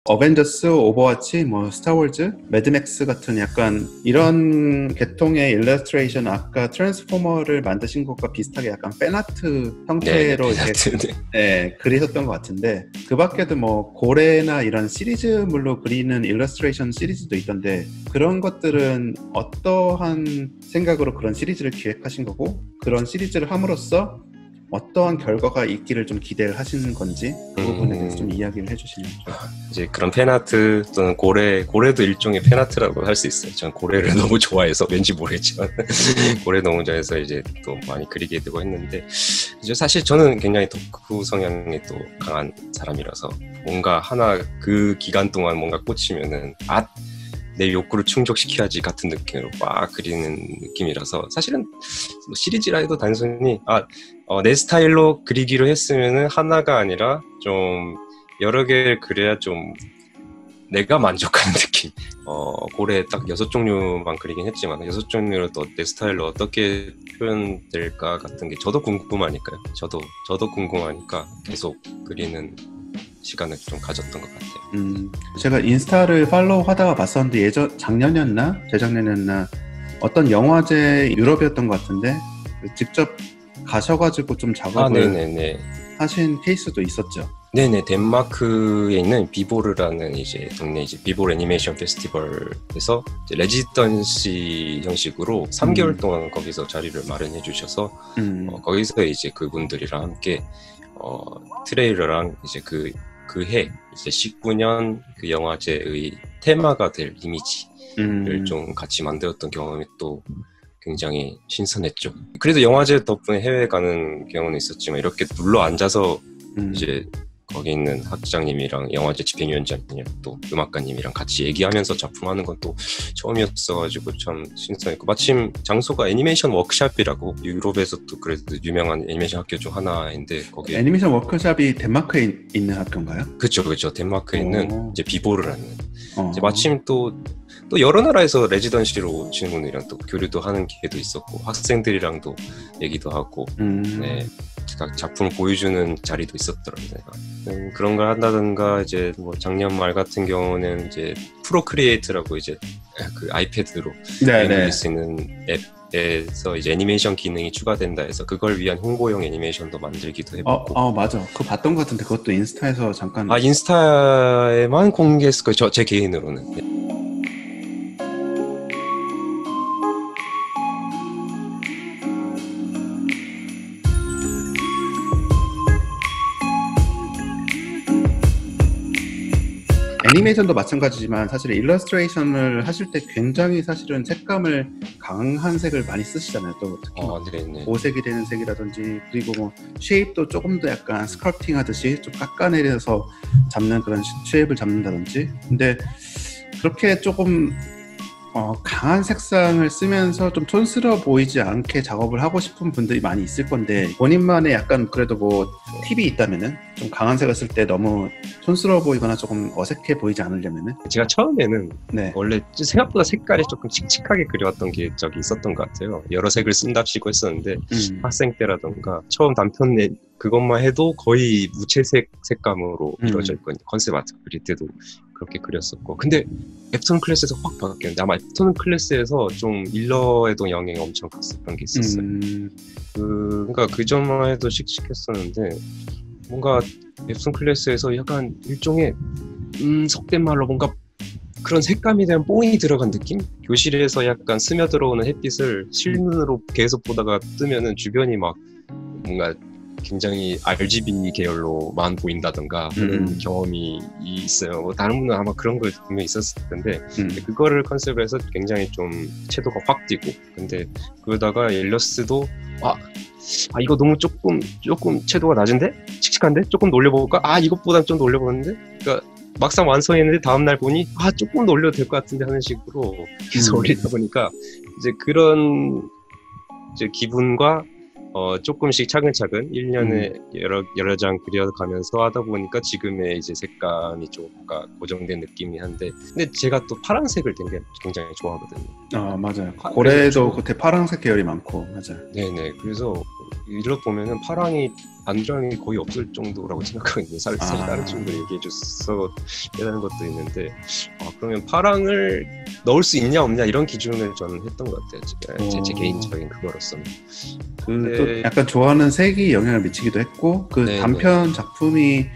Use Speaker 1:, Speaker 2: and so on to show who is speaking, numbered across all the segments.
Speaker 1: 어벤져스, 오버워치, 뭐 스타워즈, 매드맥스 같은 약간 이런 계통의 일러스트레이션, 아까 트랜스포머를 만드신 것과 비슷하게 약간 팬아트 형태로 이렇게 그리셨던 것 같은데, 그 밖에도 뭐 고래나 이런 시리즈물로 그리는 일러스트레이션 시리즈도 있던데, 그런 것들은 어떠한 생각으로 그런 시리즈를 기획하신 거고, 그런 시리즈를 함으로써 어떠한 결과가 있기를 좀 기대를 하시는 건지, 그 부분에 대해서 좀 이야기를 해주시면 좋겠습니다.
Speaker 2: 이제 그런 팬아트 또는 고래도 일종의 팬아트라고 할 수 있어요. 전 고래를 너무 좋아해서, 왠지 모르겠지만 고래 너무 좋아해서 이제 또 많이 그리게 되고 했는데, 이제 사실 저는 굉장히 덕후 성향이 또 강한 사람이라서 뭔가 하나 그 기간 동안 뭔가 꽂히면은 내 욕구를 충족시켜야지 같은 느낌으로 막 그리는 느낌이라서, 사실은 뭐 시리즈라 해도 단순히 내 스타일로 그리기로 했으면은 하나가 아니라 좀 여러 개를 그려야 좀 내가 만족하는 느낌. 고래 딱 6종류만 그리긴 했지만 6종류를 또 내 스타일로 어떻게 표현될까 같은 게 저도 궁금하니까요. 저도 궁금하니까 계속 그리는 시간을 좀 가졌던 것 같아요.
Speaker 1: 제가 인스타를 팔로우 하다가 봤었는데 작년이었나 재작년이었나 어떤 영화제 유럽이었던 것 같은데 직접 가셔가지고 좀 작업을 하신 케이스도 있었죠.
Speaker 2: 네네, 덴마크에 있는 비보르라는 이제 동네 이제 비보르 애니메이션 페스티벌에서 이제 레지던시 형식으로 3개월 동안 거기서 자리를 마련해 주셔서 거기서 이제 그분들이랑 함께 트레일러랑 이제 그 해 이제 19년 그 영화제의 테마가 될 이미지를 좀 같이 만들었던 경험이 또 굉장히 신선했죠. 그래도 영화제 덕분에 해외 가는 경우는 있었지만 이렇게 눌러 앉아서 이제 거기 있는 학장님이랑 영화제 집행위원장님 또 음악가님이랑 같이 얘기하면서 작품하는 건 또 처음이었어가지고 참 신선했고, 마침 장소가 애니메이션 워크샵이라고 유럽에서 또 그래도 유명한 애니메이션 학교 중 하나인데, 거기
Speaker 1: 애니메이션 워크샵이 덴마크에 있는 학교인가요?
Speaker 2: 그렇죠. 덴마크에 있는 이제 비보르라는 이제 마침 또 여러 나라에서 레지던시로 오시는 분들이랑 또 교류도 하는 기회도 있었고 학생들이랑도 얘기도 하고 네, 각 작품을 보여주는 자리도 있었더라고요. 그런 걸 한다든가 이제 뭐 작년 말 같은 경우는 이제 프로크리에이트라고 이제 그 아이패드로 만들 수 있는 앱에서 이제 애니메이션 기능이 추가된다 해서 그걸 위한 홍보용 애니메이션도 만들기도 해봤고.
Speaker 1: 맞아. 그거 봤던 것 같은데 그것도 인스타에서 잠깐.
Speaker 2: 인스타에만 공개했을 거예요. 제 개인으로는.
Speaker 1: 애니메이션도 마찬가지지만 사실 일러스트레이션을 하실 때 굉장히 사실은 색감을 강한 색을 많이 쓰시잖아요. 또 특히 보색이 되는 색이라든지, 그리고 뭐 쉐입도 조금 더 약간 스컬프팅 하듯이 좀 깎아내려서 잡는 그런 쉐입을 잡는다든지. 근데 그렇게 조금 강한 색상을 쓰면서 좀 촌스러워 보이지 않게 작업을 하고 싶은 분들이 많이 있을 건데, 본인만의 약간 그래도 뭐 팁이 있다면은, 좀 강한 색을 쓸 때 너무 촌스러워 보이거나 조금 어색해 보이지 않으려면은.
Speaker 2: 제가 처음에는 원래 생각보다 색깔이 조금 칙칙하게 그려왔던 적이 있었던 것 같아요. 여러 색을 쓴답시고 했었는데 학생 때라던가 처음 단편 그것만 해도 거의 무채색 색감으로 이루어져 있거든요. 컨셉 아트 그릴 때도 그렇게 그렸었고, 근데 애프터눈 클래스에서 확 바뀌었는데, 아마 애프터눈 클래스에서 좀 일러에도 영향이 엄청 컸었던 게 있었어요. 그러니까 그 전만 해도 씩씩했었는데, 뭔가 애프터눈 클래스에서 약간 일종의 속된 말로 뭔가 그런 색감에 대한 뽕이 들어간 느낌? 교실에서 약간 스며들어오는 햇빛을 실눈으로 계속 보다가 뜨면은 주변이 막 뭔가 굉장히 RGB 계열로만 보인다던가 그런 경험이 있어요. 뭐 다른 분은 아마 그런 거 분명히 있었을 텐데 그거를 컨셉으로 해서 굉장히 좀 채도가 확 뛰고, 근데 그러다가 일러스트도 이거 너무 조금 채도가 낮은데? 칙칙한데? 조금 더 올려볼까? 이것보단 좀 더 올려보는데? 그러니까 막상 완성했는데 다음날 보니 조금 더 올려도 될 것 같은데 하는 식으로 계속 올리다 보니까 이제 그런 이제 기분과 조금씩 차근차근 1년에 여러 장 그려가면서 하다 보니까 지금의 이제 색감이 좀 뭔가 고정된 느낌이 한데, 근데 제가 또 파란색을 굉장히 좋아하거든요.
Speaker 1: 맞아요. 고래도 그때 파란색 계열이 많고, 맞아요.
Speaker 2: 네네. 그래서 일러 보면은 파랑이 반전이 거의 없을 정도라고 생각하거든요. 사실 다른 친구들 얘기해줘서 깨달은 것도 있는데 그러면 파랑을 넣을 수 있냐 없냐 이런 기준을 저는 했던 것 같아요. 제 개인적인 그거로서는.
Speaker 1: 또 약간 좋아하는 색이 영향을 미치기도 했고 그 네네. 단편 작품이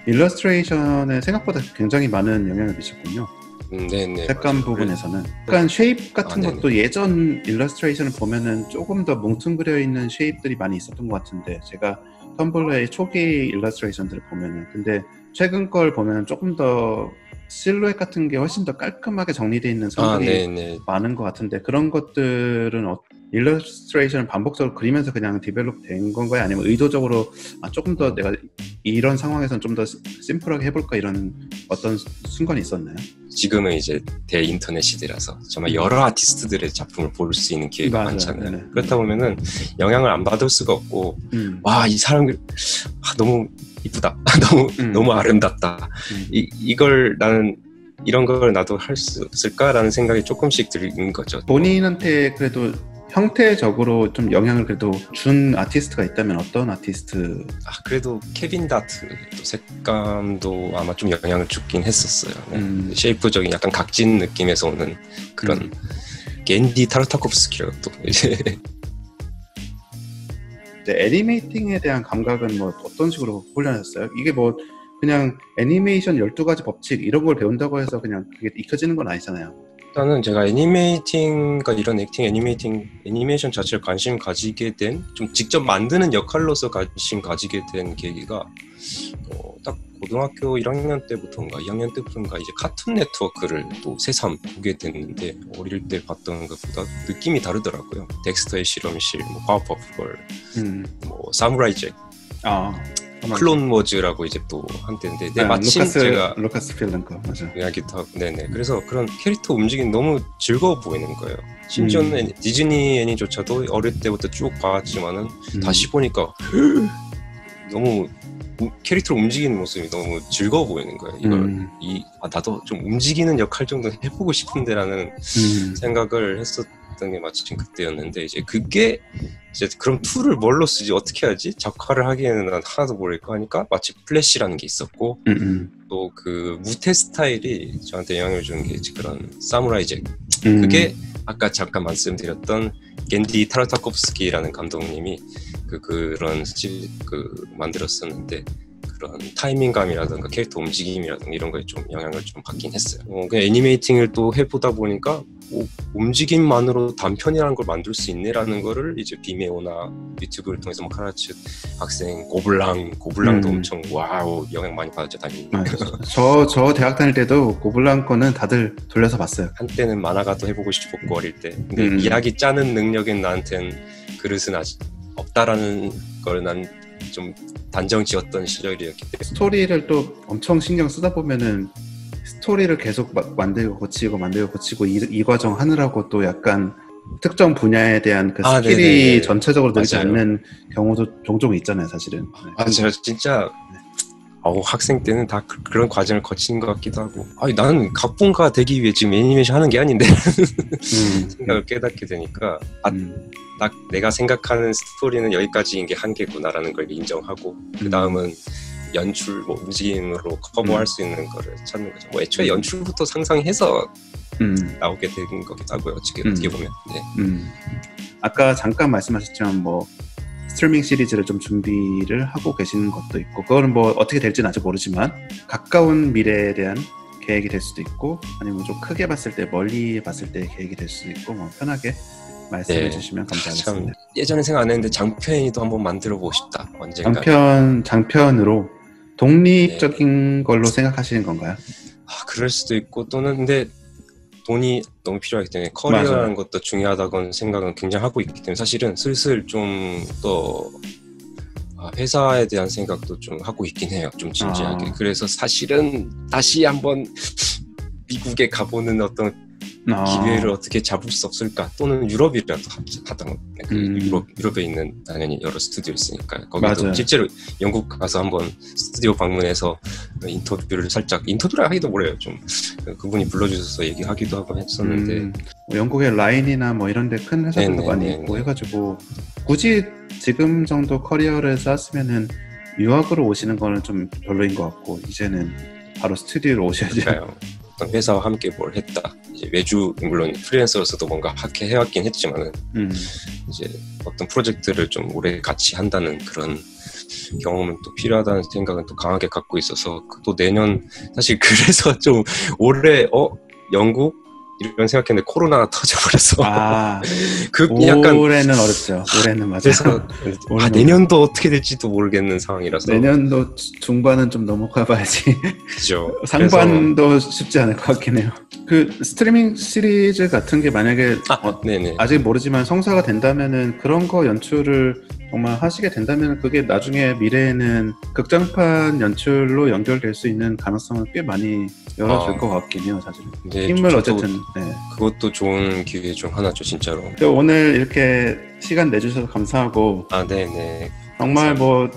Speaker 1: 일러스트레이션에 생각보다 굉장히 많은 영향을 미쳤군요.
Speaker 2: 네네.
Speaker 1: 색감 맞아요. 부분에서는 약간 쉐입 같은 것도 예전 일러스트레이션을 보면은 조금 더 뭉뚱그려 있는 쉐입들이 많이 있었던 것 같은데 제가 텀블러의 초기 일러스트레이션들을 보면은 근데 최근 걸 보면은 조금 더 실루엣 같은 게 훨씬 더 깔끔하게 정리되어 있는 선들이 많은 것 같은데 그런 것들은 일러스트레이션을 반복적으로 그리면서 그냥 디벨롭 된 건가요? 아니면 의도적으로 조금 더 내가 이런 상황에서는 좀 더 심플하게 해볼까 이런 어떤 순간이 있었나요?
Speaker 2: 지금은 이제 대인터넷 시대라서 정말 여러 아티스트들의 작품을 볼 수 있는 기회가 많잖아요. 네네. 그렇다 보면은 영향을 안 받을 수가 없고 와, 이 사람들 너무 이쁘다. 너무 아름답다. 이걸 나는 이런 걸 나도 할 수 있을까라는 생각이 조금씩 드는 거죠.
Speaker 1: 본인한테 그래도 형태적으로 좀 영향을 그래도 준 아티스트가 있다면 어떤 아티스트?
Speaker 2: 그래도 케빈 다트 색감도 아마 좀 영향을 주긴 했었어요. 쉐이프적인 약간 각진 느낌에서 오는 그런 겐디 타르타코프스키라고 또 이제
Speaker 1: 애니메이팅에 대한 감각은 뭐 어떤 식으로 훈련하셨어요? 이게 뭐 그냥 애니메이션 12가지 법칙 이런 걸 배운다고 해서 그냥 그게 익혀지는 건 아니잖아요.
Speaker 2: 일단은 제가 애니메이팅과 이런 애니메이션 자체를 관심 가지게 된, 좀 직접 만드는 역할로서 관심 가지게 된 계기가 딱 고등학교 1학년 때부터인가 2학년 때부터인가 이제 카툰 네트워크를 또 새삼 보게 됐는데 어릴 때 봤던 것보다 느낌이 다르더라고요. 덱스터의 실험실, 뭐 파워퍼프걸, 뭐 사무라이 잭, 클론 워즈라고 이제 또 한때인데 마침 제가
Speaker 1: 루카스 필름 거 맞아.
Speaker 2: 이야기도 하고 네네. 그래서 그런 캐릭터 움직임이 너무 즐거워 보이는 거예요. 심지어는 디즈니 애니조차도 어릴 때부터 쭉 봐왔지만은 다시 보니까 너무 캐릭터 움직이는 모습이 너무 즐거워 보이는 거예요. 이걸 나도 좀 움직이는 역할 정도 해보고 싶은데라는 생각을 했었던 게 마침 그때였는데 이제 그게 이제 그럼 툴을 뭘로 쓰지 어떻게 하지 작화를 하기에는 난 하나도 모를 거 하니까 마치 플래시라는 게 있었고 또 그 무태 스타일이 저한테 영향을 주는 게 그런 사무라이 잭 그게 아까 잠깐 말씀드렸던 겐디 타르타코프스키라는 감독님이 그런 만들었었는데 그런 타이밍감이라든가 캐릭터 움직임이라든가 이런 거에 좀 영향을 좀 받긴 했어요. 그냥 애니메이팅을 또 해보다 보니까 움직임만으로 단편이라는 걸 만들 수 있네라는 거를 이제 비메오나 유튜브를 통해서 카라츠 학생 고블랑도 엄청 와우 영향 많이 받았죠 당연히.
Speaker 1: 저 대학 다닐 때도 고블랑 거는 다들 돌려서 봤어요.
Speaker 2: 한때는 만화가도 해보고 싶었고 어릴 때 근데 이야기 짜는 능력인 나한텐 그릇은 아직 없다라는 걸 난 좀 단정 지었던 시절이었기 때문에
Speaker 1: 스토리를 또 엄청 신경 쓰다 보면은 스토리를 계속 만들고 고치고 이 과정 하느라고 또 약간 특정 분야에 대한 그 스킬이 네네. 전체적으로 늘지 않는 경우도 종종 있잖아요 사실은.
Speaker 2: 제가 진짜 학생 때는 다 그런 과정을 거친 것 같기도 하고 나는 각본가 되기 위해 지금 애니메이션 하는 게 아닌데 생각을 깨닫게 되니까 딱 내가 생각하는 스토리는 여기까지인 게 한계구나라는 걸 인정하고 그 다음은 연출, 움직임으로 커버할 수 있는 거를 찾는 거죠. 애초에 연출부터 상상해서 나오게 된 거기도 하고요. 어떻게 보면. 네.
Speaker 1: 아까 잠깐 말씀하셨지만 스트리밍 시리즈를 좀 준비를 하고 계시는 것도 있고 그거는 어떻게 될지는 아직 모르지만 가까운 미래에 대한 계획이 될 수도 있고 아니면 좀 크게 봤을 때 멀리 봤을 때 계획이 될 수도 있고 편하게 말씀해 주시면 감사하겠습니다.
Speaker 2: 예전에 생각 안 했는데 장편도 한번 만들어 보고 싶다. 언젠가. 장편으로 독립적인 걸로 생각하시는 건가요?
Speaker 1: 그럴
Speaker 2: 수도 있고 또는 근데 돈이 너무 필요하기 때문에 커리어라는 것도 중요하다고 생각은 굉장히 하고 있기 때문에 사실은 슬슬 좀 더 회사에 대한 생각도 좀 하고 있긴 해요. 좀 진지하게. 그래서 사실은 다시 한번 미국에 가보는 어떤 기회를 어떻게 잡을 수 없을까 또는 유럽이라도 하던 유럽에 있는 당연히 여러 스튜디오 있으니까 거기도 맞아요. 실제로 영국 가서 한번 스튜디오 방문해서 인터뷰를 하기도 뭐래요 좀 그분이 불러주셔서 얘기하기도 하고 했었는데
Speaker 1: 영국의 라인이나 뭐 이런 데 큰 회사들도 많이 있고 해가지고 굳이 지금 정도 커리어를 쌓았으면은 유학으로 오시는 거는 좀 별로인 것 같고 이제는 바로 스튜디오로 오셔야죠.
Speaker 2: 어떤 회사와 함께 뭘 했다. 이제 외주 물론 프리랜서로서도 뭔가 해왔긴 했지만은 이제 어떤 프로젝트를 좀 오래 같이 한다는 그런 경험은 또 필요하다는 생각은 또 강하게 갖고 있어서 또 내년 사실 그래서 좀 올해 영국 이런 생각했는데 코로나가 터져버렸어.
Speaker 1: 그 약간 올해는 어렵죠. 올해는 맞아요.
Speaker 2: 그래서 내년도 어떻게 될지도 모르겠는 상황이라서
Speaker 1: 내년도 중반은 좀 넘어가 봐야지.
Speaker 2: 그죠.
Speaker 1: 상반도 쉽지 않을 것 같긴 해요. 그 스트리밍 시리즈 같은 게 만약에 아직 모르지만 성사가 된다면은 그런 거 연출을 정말 하시게 된다면 그게 나중에 미래에는 극장판 연출로 연결될 수 있는 가능성을 꽤 많이 열어줄 것 같긴 해요, 사실. 힘을 어쨌든.
Speaker 2: 그것도 좋은 기회 중 하나죠, 진짜로.
Speaker 1: 오늘 이렇게 시간 내주셔서 감사하고.
Speaker 2: 네네.
Speaker 1: 정말 뭐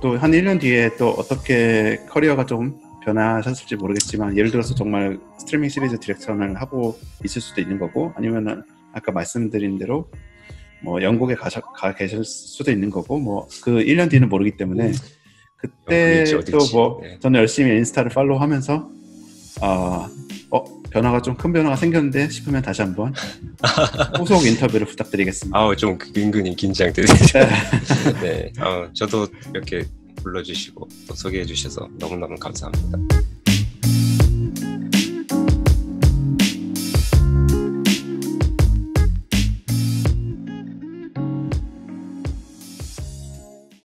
Speaker 1: 또 한 1년 뒤에 또 어떻게 커리어가 좀 변화하셨을지 모르겠지만 예를 들어서 정말 스트리밍 시리즈 디렉션을 하고 있을 수도 있는 거고 아니면은 아까 말씀드린 대로 뭐 영국에 가 계실 수도 있는 거고 뭐 그 1년 뒤는 모르기 때문에 그때 또 뭐 저는 열심히 인스타를 팔로우하면서 변화가 좀 큰 변화가 생겼는데 싶으면 다시 한번 후속 인터뷰를 부탁드리겠습니다.
Speaker 2: 좀 은근히 긴장되네요. 네, 저도 이렇게 불러주시고 또 소개해 주셔서 너무너무 감사합니다.